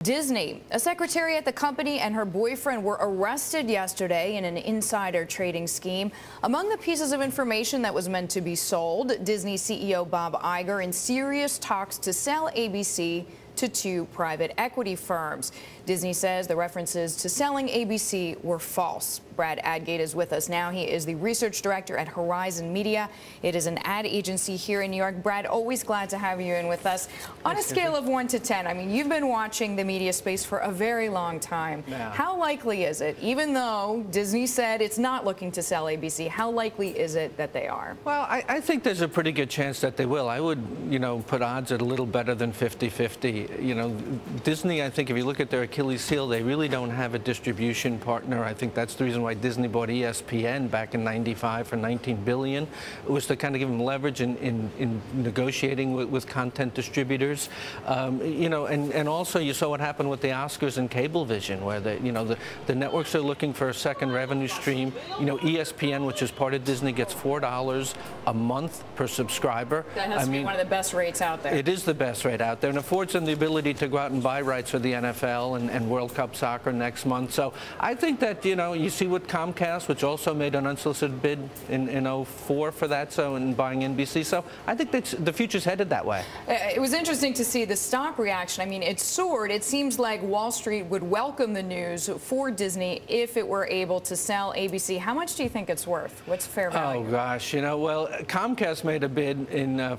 Disney. A secretary at the company and her boyfriend were arrested yesterday in an insider trading scheme. Among the pieces of information that was meant to be sold, Disney CEO Bob Iger in serious talks to sell ABC to two private equity firms. Disney says the references to selling ABC were false. Brad Adgate is with us now. He is the research director at Horizon Media. It is an ad agency here in New York. Brad, always glad to have you in with us. On a scale of 1 to 10, I mean, you've been watching the media space for a very long time. Yeah. How likely is it, even though Disney said it's not looking to sell ABC, how likely is it that they are? Well, I think there's a pretty good chance that they will. I would, put odds at a little better than 50-50. Disney, I think if you look at their Achilles heel, they really don't have a distribution partner. I think that's the reason why Disney bought ESPN back in '95 for $19 billion. It was to kind of give them leverage in negotiating with content distributors. And also you saw what happened with the Oscars and Cablevision, where the networks are looking for a second revenue stream. ESPN, which is part of Disney, gets $4 a month per subscriber. That has to be one of the best rates out there. It is the best rate out there, and affords them the ability to go out and buy rights for the NFL and World Cup soccer next month. So I think that, you see what Comcast, which also made an unsolicited bid in '04 for that, so in buying NBC. So I think that the future's headed that way. It was interesting to see the stock reaction. I mean, it soared. It seems like Wall Street would welcome the news for Disney if it were able to sell ABC. How much do you think it's worth? What's fair value? Oh, gosh. Well, Comcast made a bid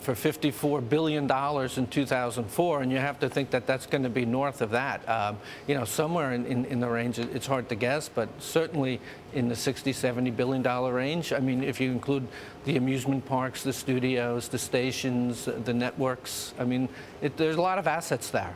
for $54 billion in 2004, and you have to think that that's going to be north of that. Somewhere in the range. It's hard to guess, but certainly in the $60–70 billion range. I mean, if you include the amusement parks, the studios, the stations, the networks, I mean, there's a lot of assets there.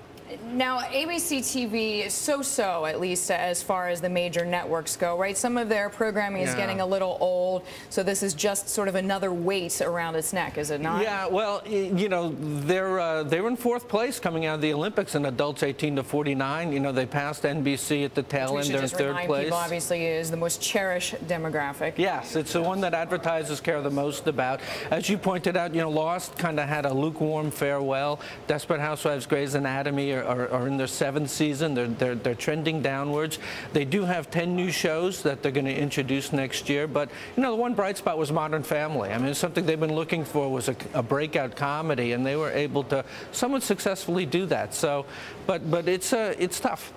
Now, ABC TV is so-so, at least as far as the major networks go, right? Some of their programming is getting a little old, so this is just sort of another weight around its neck, is it not? Yeah, well, they're in fourth place coming out of the Olympics in adults 18 to 49. They passed NBC at the tail end. They're in third place. People, obviously, is the most cherished demographic. Yes, it's the one that advertisers care the most about. As you pointed out, Lost kind of had a lukewarm farewell. Desperate Housewives, Grey's Anatomy are in their 7th season. They're trending downwards. They do have 10 new shows that they're going to introduce next year. But the one bright spot was Modern Family. I mean, something they've been looking for was a breakout comedy, and they were able to somewhat successfully do that. So, but it's tough.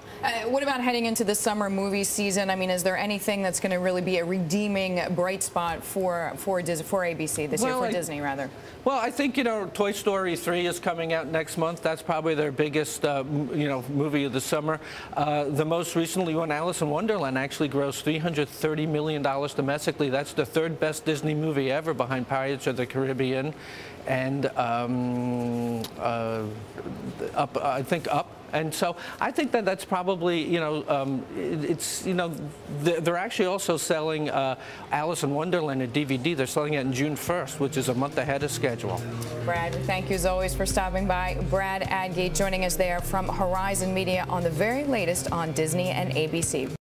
What about heading into the summer movie season? I mean, is there anything that's going to really be a redeeming bright spot for ABC this year, for Disney, rather? Well, I think, Toy Story 3 is coming out next month. That's probably their biggest, movie of the summer. The most recently one, Alice in Wonderland, actually grossed $330 million domestically. That's the 3rd best Disney movie ever, behind Pirates of the Caribbean and I think Up. And so I think that that's probably, they're actually also selling Alice in Wonderland a DVD. They're selling it on June 1st, which is a month ahead of schedule. Brad, thank you as always for stopping by. Brad Adgate joining us there from Horizon Media on the very latest on Disney and ABC.